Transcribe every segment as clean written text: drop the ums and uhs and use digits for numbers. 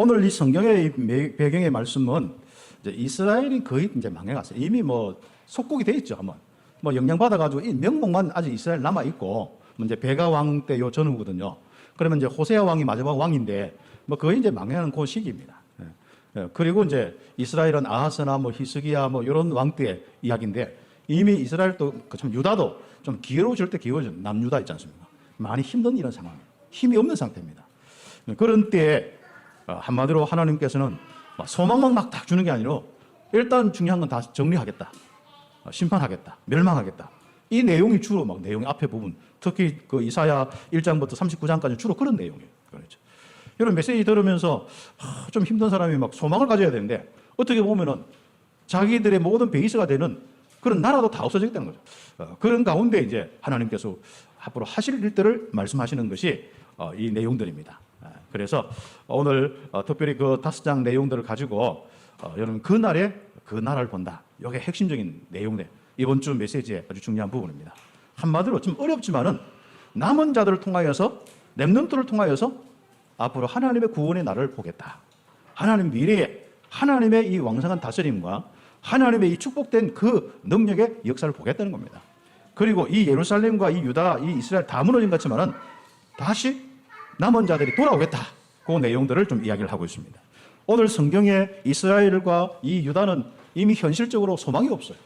오늘 이 성경의 배경의 말씀은 이제 이스라엘이 거의 이제 망해갔어요. 이미 뭐 속국이 돼 있죠. 한번 뭐 영향받아가지고 이 명목만 아직 이스라엘 남아 있고 이제 베가 왕 때 요 전후거든요. 그러면 이제 호세아 왕이 마지막 왕인데 뭐 거의 이제 망하는 그 시기입니다. 그리고 이제 이스라엘은 아하스나 뭐 히스기야 뭐 이런 왕 때의 이야기인데 이미 이스라엘도 참 유다도 좀 기회로워질 때 기회로워져. 남유다 있지 않습니까? 많이 힘든 이런 상황이에요. 힘이 없는 상태입니다. 그런 때에 한마디로 하나님께서는 소망만 막 딱 주는 게 아니라 일단 중요한 건 다 정리하겠다. 심판하겠다. 멸망하겠다. 이 내용이 주로 막 내용의 앞에 부분, 특히 그 이사야 1장부터 39장까지 주로 그런 내용이에요. 그렇죠. 이런 메시지 들으면서 좀 힘든 사람이 막 소망을 가져야 되는데 어떻게 보면은 자기들의 모든 베이스가 되는 그런 나라도 다 없어지겠다는 거죠. 그런 가운데 이제 하나님께서 앞으로 하실 일들을 말씀하시는 것이 이 내용들입니다. 그래서 오늘 특별히 그 5장 내용들을 가지고 여러분 그날에 그 나라를 본다. 이게 핵심적인 내용들. 이번 주 메시지의 아주 중요한 부분입니다. 한마디로 좀 어렵지만은 남은 자들을 통하여서 렘넌트를 통하여서 앞으로 하나님의 구원의 날을 보겠다. 하나님 미래에 하나님의 이 왕성한 다스림과 하나님의 이 축복된 그 능력의 역사를 보겠다는 겁니다. 그리고 이 예루살렘과 이 유다, 이 이스라엘 다 무너진 것 같지만은 다시 남은 자들이 돌아오겠다. 그 내용들을 좀 이야기를 하고 있습니다. 오늘 성경에 이스라엘과 이 유다는 이미 현실적으로 소망이 없어요.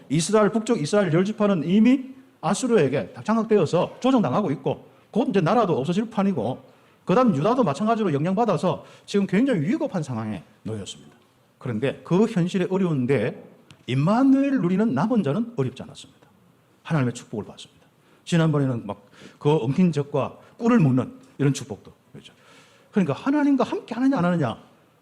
이스라엘 북쪽 이스라엘 열 지파는 이미 아수르에게 장악되어서 조정당하고 있고 곧 이제 나라도 없어질 판이고 그다음 유다도 마찬가지로 영향받아서 지금 굉장히 위급한 상황에 놓였습니다. 그런데 그 현실에 어려운데 임마누엘을 누리는 남은 자는 어렵지 않았습니다. 하나님의 축복을 받습니다. 지난번에는 막 그 엉킨 적과 꿀을 먹는 이런 축복도 그렇죠. 그러니까 하나님과 함께 하느냐 안 하느냐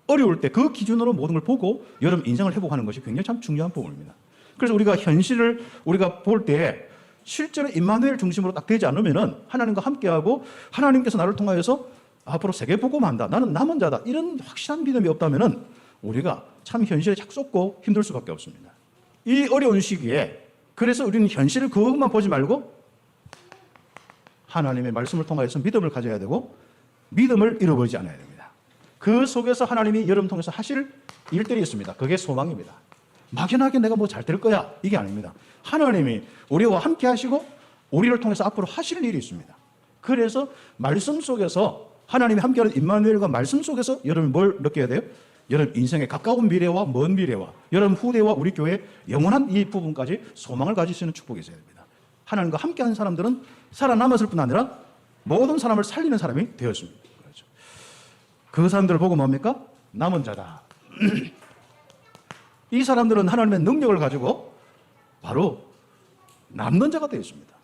어려울 때 그 기준으로 모든 걸 보고 여러분 인생을 회복하는 것이 굉장히 참 중요한 부분입니다. 그래서 우리가 현실을 우리가 볼 때 실제로 임마누엘 중심으로 딱 되지 않으면은 하나님과 함께하고 하나님께서 나를 통하여서 앞으로 세계 복음한다. 나는 남은 자다. 이런 확실한 믿음이 없다면은 우리가 참 현실에 착 쏟고 힘들 수밖에 없습니다. 이 어려운 시기에 그래서 우리는 현실을 그것만 보지 말고 하나님의 말씀을 통하여서 믿음을 가져야 되고 믿음을 잃어버리지 않아야 됩니다. 그 속에서 하나님이 여러분 통해서 하실 일들이 있습니다. 그게 소망입니다. 막연하게 내가 뭐 잘 될 거야 이게 아닙니다. 하나님이 우리와 함께 하시고 우리를 통해서 앞으로 하실 일이 있습니다. 그래서 말씀 속에서 하나님이 함께하는 임마누엘과 말씀 속에서 여러분 뭘 느껴야 돼요? 여러분 인생의 가까운 미래와 먼 미래와 여러분 후대와 우리 교회의 영원한 이 부분까지 소망을 가질 수 있는 축복이 있어야 됩니다. 하나님과 함께하는 사람들은 살아남았을 뿐 아니라 모든 사람을 살리는 사람이 되었습니다. 그렇죠. 그 사람들을 보고 뭡니까? 남은 자다. 이 사람들은 하나님의 능력을 가지고 바로 남는 자가 되었습니다.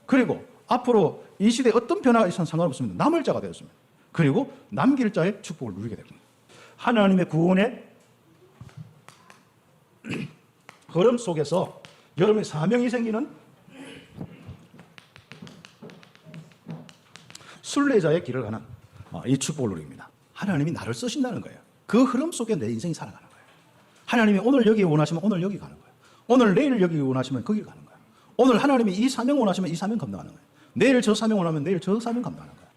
그리고 앞으로 이 시대에 어떤 변화가 있어도 상관없습니다. 남을 자가 되었습니다. 그리고 남길 자의 축복을 누리게 됩니다. 하나님의 구원의 흐름 속에서 여러분의 사명이 생기는 순례자의 길을 가는 이 축복을 누립니다. 하나님이 나를 쓰신다는 거예요. 그 흐름 속에 내 인생이 살아가는 거예요. 하나님이 오늘 여기 원하시면 오늘 여기 가는 거예요. 오늘 내일 여기 원하시면 거기 가는 거예요. 오늘 하나님이 이 사명 원하시면 이 사명 감당하는 거예요. 내일 저 사명 원하면 내일 저 사명 감당하는 거예요.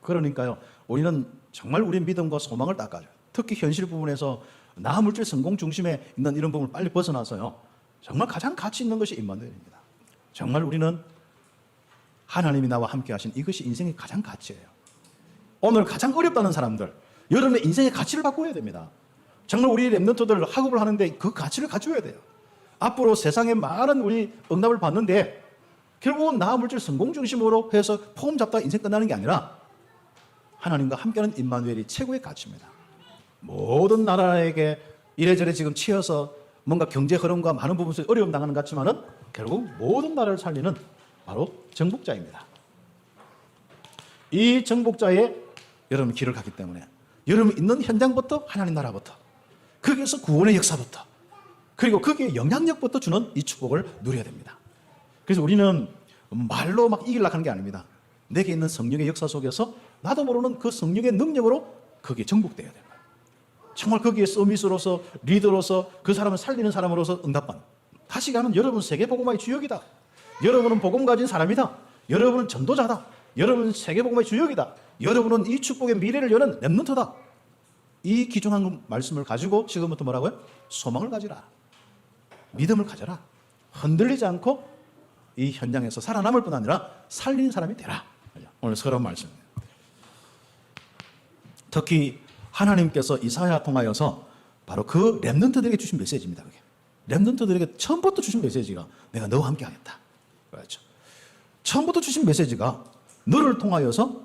그러니까요. 우리는 정말 우리의 믿음과 소망을 닦아줘요. 특히 현실 부분에서 나 물질 성공 중심에 있는 이런 부분을 빨리 벗어나서요. 정말 가장 가치 있는 것이 임마누엘입니다. 정말 우리는 하나님이 나와 함께 하신 이것이 인생의 가장 가치예요. 오늘 가장 어렵다는 사람들, 여러분의 인생의 가치를 바꿔야 됩니다. 정말 우리 렘넌트들 학업을 하는데 그 가치를 가져야 돼요. 앞으로 세상에 많은 우리 응답을 받는데 결국은 나 물질 성공 중심으로 해서 폼 잡다가 인생 끝나는 게 아니라 하나님과 함께하는 임마누엘이 최고의 가치입니다. 모든 나라에게 이래저래 지금 치여서 뭔가 경제 흐름과 많은 부분에서 어려움 당하는 것 같지만은 결국 모든 나라를 살리는 바로 정복자입니다. 이 정복자의 여러분 길을 갔기 때문에 여러분 있는 현장부터 하나님 나라부터 거기에서 구원의 역사부터 그리고 거기에 영향력부터 주는 이 축복을 누려야 됩니다. 그래서 우리는 말로 막 이기려고 하는 게 아닙니다. 내게 있는 성령의 역사 속에서 나도 모르는 그 성령의 능력으로 거기에 정복되어야 됩니다. 정말 거기에 서밋으로서 리더로서 그 사람을 살리는 사람으로서 응답받는 다시 가면 여러분 세계복음화의 주역이다. 여러분은 복음 가진 사람이다. 여러분은 전도자다. 여러분은 세계복음의 주역이다. 여러분은 이 축복의 미래를 여는 렘넌트다. 이 귀중한 말씀을 가지고 지금부터 뭐라고요? 소망을 가지라. 믿음을 가져라. 흔들리지 않고 이 현장에서 살아남을 뿐 아니라 살리는 사람이 되라. 오늘 서러운 말씀입니다. 특히 하나님께서 이사야 통하여서 바로 그 렘넌트들에게 주신 메시지입니다. 그게. 렘넌트들에게 처음부터 주신 메시지가 내가 너와 함께 하겠다. 그렇죠. 처음부터 주신 메시지가 너를 통하여서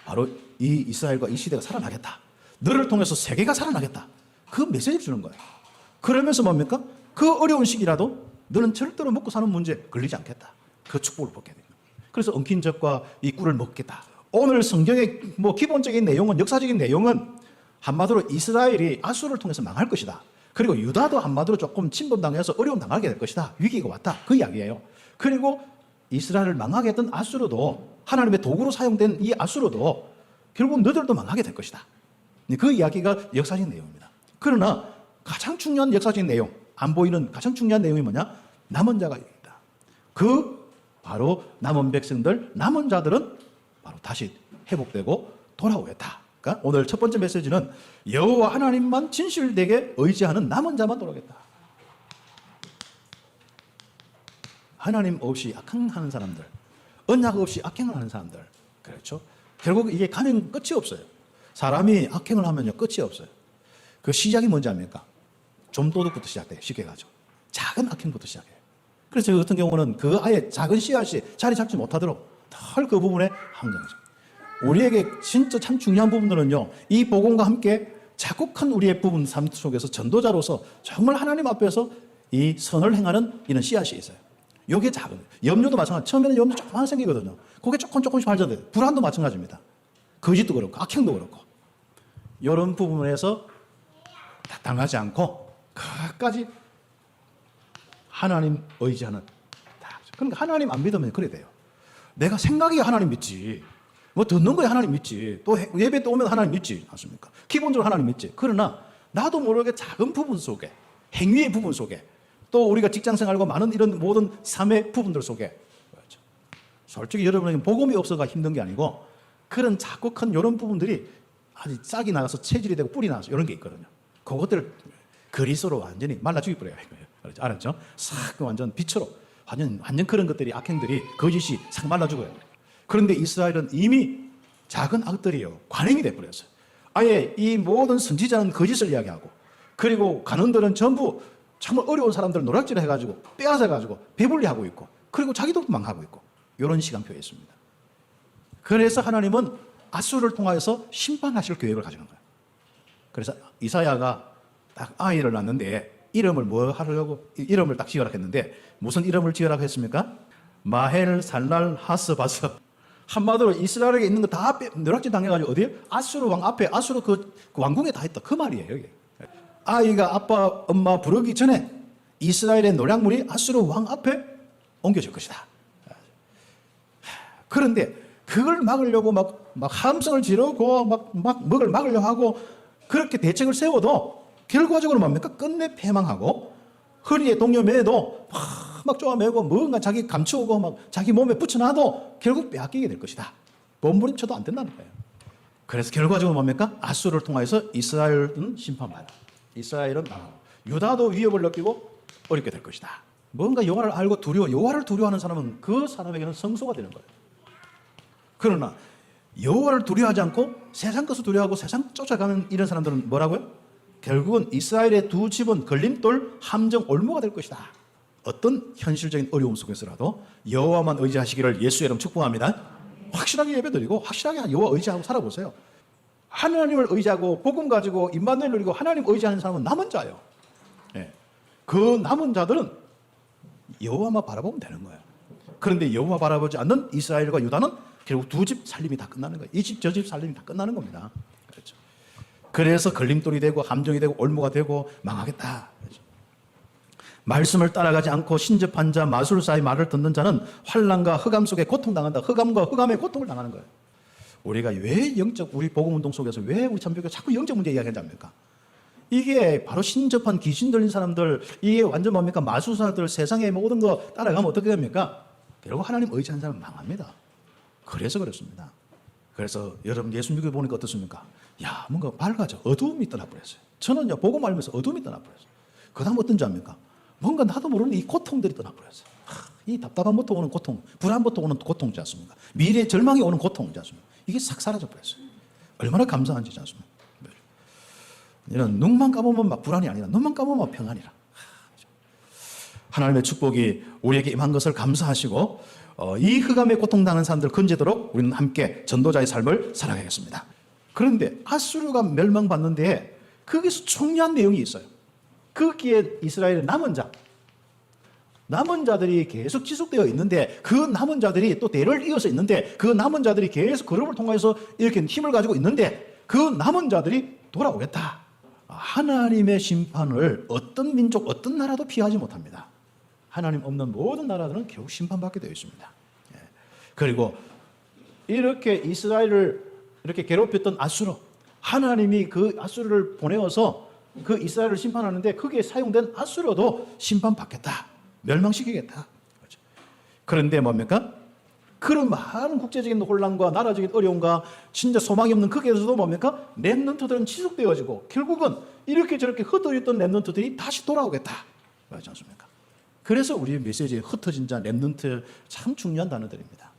바로 이 이스라엘과 이 시대가 살아나겠다. 너를 통해서 세계가 살아나겠다. 그 메시지를 주는 거예요. 그러면서 뭡니까? 그 어려운 시기라도 너는 절대로 먹고 사는 문제에 걸리지 않겠다. 그 축복을 받게 됩니다. 그래서 엉킨 젖과 이 꿀을 먹겠다. 오늘 성경의 뭐 기본적인 내용은, 역사적인 내용은 한마디로 이스라엘이 아수르를 통해서 망할 것이다. 그리고 유다도 한마디로 조금 침범당해서 어려움 당하게 될 것이다. 위기가 왔다. 그 이야기예요. 그리고 이스라엘을 망하게 했던 아수르도, 하나님의 도구로 사용된 이 아수르도 결국 너들도 망하게 될 것이다. 그 이야기가 역사적인 내용입니다. 그러나 가장 중요한 역사적인 내용, 안 보이는 가장 중요한 내용이 뭐냐? 남은 자가 있다. 그 바로 남은 백성들, 남은 자들은 바로 다시 회복되고 돌아오겠다. 그러니까 오늘 첫 번째 메시지는 여호와 하나님만 진실되게 의지하는 남은 자만 돌아오겠다. 하나님 없이 악행하는 사람들, 언약 없이 악행을 하는 사람들, 그렇죠? 결국 이게 가면 끝이 없어요. 사람이 악행을 하면요 끝이 없어요. 그 시작이 뭔지 압니까? 좀도둑부터 시작돼요. 쉽게 가죠. 작은 악행부터 시작해요. 그래서 저 같은 경우는 그 아예 작은 씨앗이 자리 잡지 못하도록 늘 그 부분에 항정하죠. 우리에게 진짜 참 중요한 부분들은요, 이 복음과 함께 자국한 우리의 부분 삶 속에서 전도자로서 정말 하나님 앞에서 이 선을 행하는 이런 씨앗이 있어요. 요게 작은, 염려도 마찬가지. 처음에는 염려 조금만 생기거든요. 그게 조금씩 발전돼요. 불안도 마찬가지입니다. 거짓도 그렇고, 악행도 그렇고. 이런 부분에서 당하지 않고, 끝까지 하나님 의지하는. 그러니까 하나님 안 믿으면 그래 돼요. 내가 생각이 하나님 믿지. 뭐 듣는 거에 하나님 믿지. 또 예배 때 오면 하나님 믿지. 맞습니까? 기본적으로 하나님 믿지. 그러나 나도 모르게 작은 부분 속에, 행위의 부분 속에, 또 우리가 직장 생활과 많은 이런 모든 삶의 부분들 속에, 그렇죠. 솔직히 여러분에게 복음이 없어가 힘든 게 아니고 그런 작고 큰 이런 부분들이 아주 싹이 나가서 체질이 되고 뿔이 나서 이런 게 있거든요. 그것들을 그리스도로 완전히 말라 죽여버려야 이거예요. 그렇죠? 알았죠? 싹 완전 빛으로 완전 그런 것들이, 악행들이, 거짓이 싹 말라 죽어요. 그런데 이스라엘은 이미 작은 악들이요 관행이 돼버렸어요. 아예 이 모든 선지자는 거짓을 이야기하고, 그리고 간원들은 전부 정말 어려운 사람들을 노략질 해가지고 빼앗아가지고 배불리하고 있고, 그리고 자기도 망하고 있고, 이런 시간표에 있습니다. 그래서 하나님은 아수르를 통하여서 심판하실 계획을 가지는 거예요. 그래서 이사야가 딱 아이를 낳는데 이름을 뭐 하려고 이름을 딱 지으라고 했는데 무슨 이름을 지으라고 했습니까? 마헬 살랄 하스바스. 한마디로 이스라엘에게 있는 거 다 노략질 당해가지고 어디에? 아수르 왕 앞에, 아수르 그 왕궁에 다 있다. 그 말이에요. 여기. 아이가 아빠 엄마 부르기 전에 이스라엘의 노략물이 아수르 왕 앞에 옮겨질 것이다. 그런데 그걸 막으려고 막 함성을 지르고 막 먹을 막으려고 하고 그렇게 대책을 세워도 결과적으로 뭡니까? 끝내 패망하고 허리에 동여매도 막 쪼아매고 뭔가 자기 감추고 막 자기 몸에 붙여놔도 결국 빼앗기게 될 것이다. 몸부림쳐도 안 된다는 거예요. 그래서 결과적으로 뭡니까? 아수르를 통해서 이스라엘은 심판받아. 이스라엘은 망하고 유다도 위협을 느끼고 어렵게 될 것이다. 뭔가 여호와를 알고 여호와를 두려워하는 사람은 그 사람에게는 성소가 되는 거예요. 그러나 여호와를 두려워하지 않고 세상 것을 두려워하고 세상 쫓아가는 이런 사람들은 뭐라고요? 결국은 이스라엘의 두 집은 걸림돌, 함정, 올무가 될 것이다. 어떤 현실적인 어려움 속에서라도 여호와만 의지하시기를 예수의 이름 축복합니다. 확실하게 예배드리고 확실하게 여호와 의지하고 살아보세요. 하나님을 의지하고 복음 가지고 임마누엘 누리고 하나님 의지하는 사람은 남은 자예요. 네. 그 남은 자들은 여호와만 바라보면 되는 거예요. 그런데 여호와 바라보지 않는 이스라엘과 유다는 결국 두 집 살림이 다 끝나는 거예요. 이 집 저 집 살림이 다 끝나는 겁니다. 그렇죠. 그래서 걸림돌이 되고 함정이 되고 올무가 되고 망하겠다. 그렇죠. 말씀을 따라가지 않고 신접한 자, 마술사의 말을 듣는 자는 환난과 흑암 속에 고통당한다. 흑암과 흑암의 고통을 당하는 거예요. 우리가 왜 우리 복음운동 속에서 왜 우리 참교회가 자꾸 영적 문제 이야기하지 않습니까? 이게 바로 신접한 귀신 들린 사람들, 이게 완전 뭡니까? 마술사들, 세상의 모든 거 따라가면 어떻게 됩니까? 결국 하나님 의지하는 사람은 망합니다. 그래서 그렇습니다. 그래서 여러분 예수 믿고 보니까 어떻습니까? 야, 뭔가 밝아져. 어두움이 떠나버렸어요. 저는요, 보고 말면서 어두움이 떠나버렸어요. 그 다음 어떤지 압니까? 뭔가 나도 모르는 이 고통들이 떠나버렸어요. 이 답답함부터 오는 고통, 불안부터 오는 고통이지 않습니까? 미래의 절망이 오는 고통이지 않습니까? 이게 싹 사라져버렸어요. 얼마나 감사한지 않습니까? 이런 눈만 감으면 막 불안이 아니라 눈만 감으면 평안이라. 하나님의 축복이 우리에게 임한 것을 감사하시고 이 흑암의 고통당하는 사람들 건지도록 우리는 함께 전도자의 삶을 살아가겠습니다. 그런데 아수르가 멸망받는데 거기서 중요한 내용이 있어요. 거기에 이스라엘의 남은 자들이 계속 지속되어 있는데 그 남은 자들이 또 대를 이어서 있는데 그 남은 자들이 계속 그룹을 통해서 이렇게 힘을 가지고 있는데 그 남은 자들이 돌아오겠다. 하나님의 심판을 어떤 민족, 어떤 나라도 피하지 못합니다. 하나님 없는 모든 나라들은 결국 심판받게 되어 있습니다. 그리고 이렇게 이스라엘을 이렇게 괴롭혔던 아수르, 하나님이 그 아수르를 보내어서 그 이스라엘을 심판하는데 거기에 사용된 아수르도 심판받겠다. 멸망시키겠다. 그렇죠. 그런데 뭡니까? 그런 많은 국제적인 혼란과 나라적인 어려움과 진짜 소망이 없는 거기에서도 뭡니까? 렘넌트들은 지속되어지고 결국은 이렇게 저렇게 흩어졌던 렘넌트들이 다시 돌아오겠다. 그렇지 않습니까? 그래서 우리의 메시지에 흩어진 자, 렘넌트 참 중요한 단어들입니다.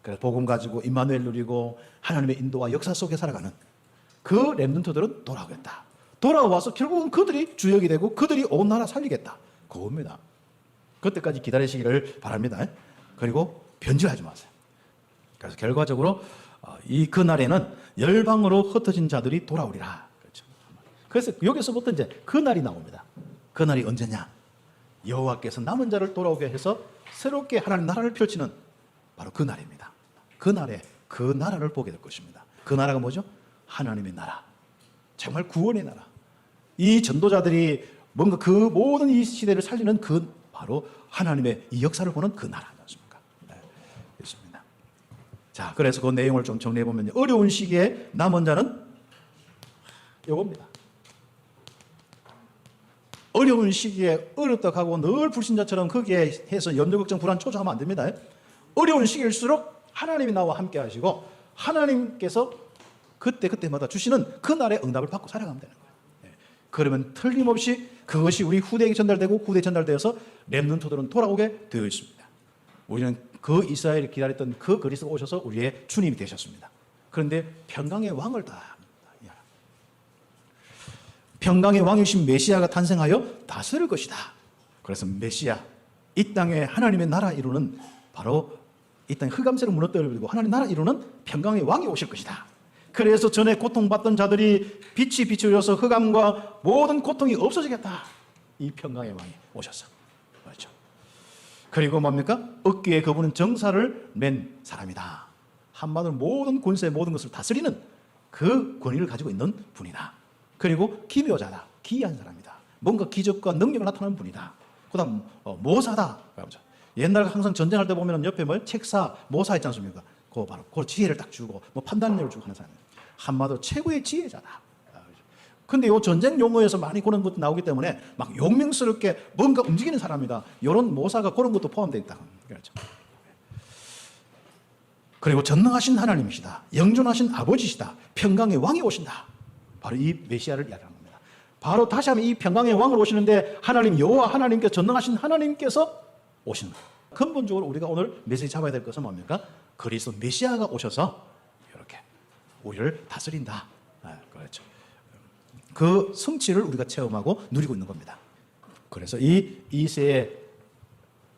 그래서 복음 가지고 임마누엘 누리고 하나님의 인도와 역사 속에 살아가는 그 렘넌트들은 돌아오겠다. 돌아와서 결국은 그들이 주역이 되고 그들이 온 나라 살리겠다. 그겁니다. 그때까지 기다리시기를 바랍니다. 그리고 변질하지 마세요. 그래서 결과적으로 그날에는 열방으로 흩어진 자들이 돌아오리라. 그렇죠. 그래서 여기서부터 이제 그날이 나옵니다. 그날이 언제냐? 여호와께서 남은 자를 돌아오게 해서 새롭게 하나님 나라를 펼치는 바로 그 날입니다. 그날에 그 나라를 보게 될 것입니다. 그 나라가 뭐죠? 하나님의 나라. 정말 구원의 나라. 이 전도자들이 뭔가 그 모든 이 시대를 살리는 그 바로 하나님의 이 역사를 보는 그 나라지 않습니까? 네, 있습니다. 자, 그래서 그 내용을 좀 정리해 보면 어려운 시기에 남은 자는 이겁니다. 어려운 시기에 어렵다고 하고 늘 불신자처럼 거기에 해서 염려, 걱정, 불안, 초조하면 안 됩니다. 어려운 시기일수록 하나님이 나와 함께 하시고 하나님께서 그때마다 주시는 그 날의 응답을 받고 살아가면 되는 거예요. 그러면 틀림없이 그것이 우리 후대에게 전달되고 후대에 전달되어서 렘넌트들은 돌아오게 되어 있습니다. 우리는 그 이스라엘이 기다렸던 그 그리스도가 오셔서 우리의 주님이 되셨습니다. 그런데 평강의 왕을 다 평강의 왕이신 메시아가 탄생하여 다스릴 것이다. 그래서 메시아, 이 땅에 하나님의 나라 이루는 바로 이 땅의 흑암세를 무너뜨리고 하나님의 나라 이루는 평강의 왕이 오실 것이다. 그래서 전에 고통받던 자들이 빛이 비추어서 흑암과 모든 고통이 없어지겠다. 이 평강의 왕이 오셔서. 그렇죠. 그리고 뭡니까? 어깨에 그분은 정사를 맨 사람이다. 한마디로 모든 권세, 모든 것을 다스리는 그 권위를 가지고 있는 분이다. 그리고 기묘자다. 기이한 사람이다. 뭔가 기적과 능력을 나타내는 분이다. 그 다음 모사다. 옛날 항상 전쟁할 때 보면 옆에 책사, 모사 있지 않습니까? 그 바로 그 지혜를 딱 주고 판단력을 주고 하는 사람이에요. 한마디로 최고의 지혜자다. 근데 이 전쟁 용어에서 많이 그런 것도 나오기 때문에 막 용맹스럽게 뭔가 움직이는 사람이다. 이런 모사가 그런 것도 포함되어 있다. 그렇죠. 그리고 전능하신 하나님이시다. 영존하신 아버지시다. 평강의 왕이 오신다. 바로 이 메시아를 이야기하는 겁니다. 바로 다시 한번 이 평강의 왕을 오시는데 하나님 여호와 하나님께서 전능하신 하나님께서 오시는 거예요. 근본적으로 우리가 오늘 메시지 잡아야 될 것은 뭡니까? 그리스도 메시아가 오셔서 이렇게 우리를 다스린다. 그렇죠. 그 성취를 우리가 체험하고 누리고 있는 겁니다. 그래서 이 이새의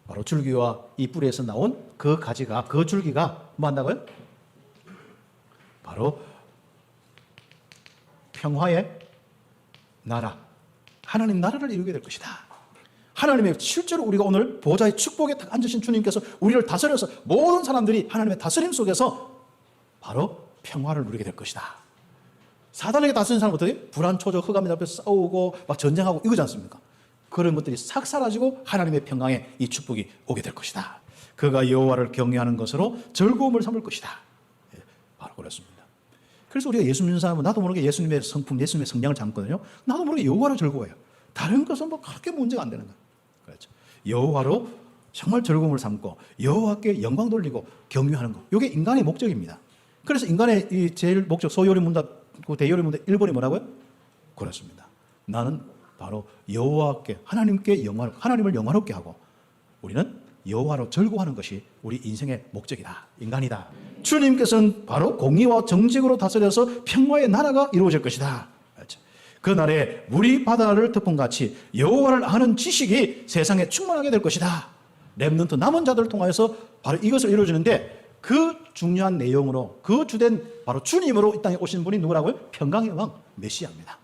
바로 줄기와 이 뿌리에서 나온 그 가지가, 그 줄기가 뭐 한다고요? 바로 평화의 나라, 하나님 나라를 이루게 될 것이다. 하나님의 실제로 우리가 오늘 보좌의 축복에 딱 앉으신 주님께서 우리를 다스려서 모든 사람들이 하나님의 다스림 속에서 바로 평화를 누리게 될 것이다. 사단에게 다스린 사람은 어떻게? 불안, 초조, 흑암이 앞에서 싸우고 막 전쟁하고 이거지 않습니까? 그런 것들이 싹 사라지고 하나님의 평강에 이 축복이 오게 될 것이다. 그가 여호와를 경외하는 것으로 즐거움을 삼을 것이다. 바로 그렇습니다. 그래서 우리가 예수 믿는 사람은 나도 모르게 예수님의 성품, 예수님의 성량을 잡거든요. 나도 모르게 여호와를 즐거워해요. 다른 것은 뭐 그렇게 문제가 안 되는 거예요. 그렇죠. 여호와로 정말 즐거움을 삼고 여호와께 영광 돌리고 경유하는 것. 이게 인간의 목적입니다. 그래서 인간의 이 제일 목적 소요리문답, 그 대요리문답 1번이 뭐라고요? 그렇습니다. 나는 바로 여호와께 하나님께 하나님을 영화롭게 하고 우리는 여호와로 즐거워하는 것이 우리 인생의 목적이다. 인간이다. 주님께서는 바로 공의와 정직으로 다스려서 평화의 나라가 이루어질 것이다. 그 날에 물이 바다를 덮음같이 여호와를 아는 지식이 세상에 충만하게 될 것이다. 렘넌트 남은 자들을 통하여서 바로 이것을 이루어지는데 그 중요한 내용으로 그 주된 바로 주님으로 이 땅에 오신 분이 누구라고요? 평강의 왕 메시아입니다.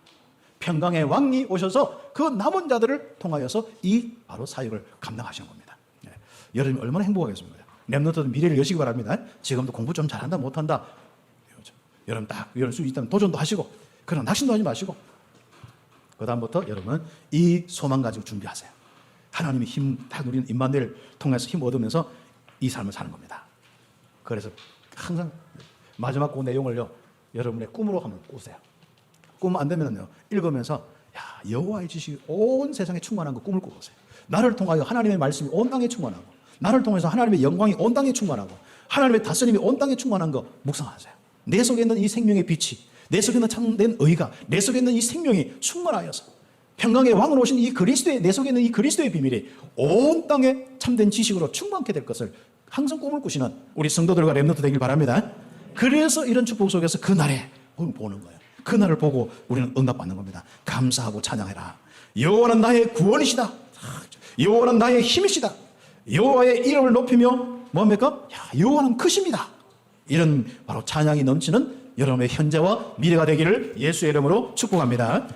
평강의 왕이 오셔서 그 남은 자들을 통하여서 이 바로 사역을 감당하시는 겁니다. 네. 여러분이 얼마나 행복하겠습니까? 렘넌트들 미래를 여시기 바랍니다. 지금도 공부 좀 잘한다 못한다. 여러분 딱 이런 수 있다면 도전도 하시고 그러나 낙심도 하지 마시고 그 다음부터 여러분 이 소망 가지고 준비하세요. 하나님이 힘 딱 누리는 임마누엘 통해서 힘 얻으면서 이 삶을 사는 겁니다. 그래서 항상 마지막 그 내용을요 여러분의 꿈으로 한번 꾸세요. 꿈 안 되면요 읽으면서 야 여호와의 지식이 온 세상에 충만한 거 꿈을 꾸보세요. 나를 통하여 하나님의 말씀이 온 땅에 충만하고 나를 통해서 하나님의 영광이 온 땅에 충만하고 하나님의 다스림이 온 땅에 충만한 거 묵상하세요. 내 속에 있는 이 생명의 빛이 내 속에 있는 참된 의가 내 속에 있는 이 생명이 충만하여서 평강의 왕으로 오신 이 그리스도의 내 속에 있는 이 그리스도의 비밀이 온 땅에 참된 지식으로 충만케 될 것을 항상 꿈을 꾸시는 우리 성도들과 렘넌트 되길 바랍니다. 그래서 이런 축복 속에서 그날에 보는 거예요. 그날을 보고 우리는 응답받는 겁니다. 감사하고 찬양해라. 여호와는 나의 구원이시다. 여호와는 나의 힘이시다. 여호와의 이름을 높이며 뭡니까? 여호와는 크십니다. 이런 바로 찬양이 넘치는 여러분의 현재와 미래가 되기를 예수의 이름으로 축복합니다.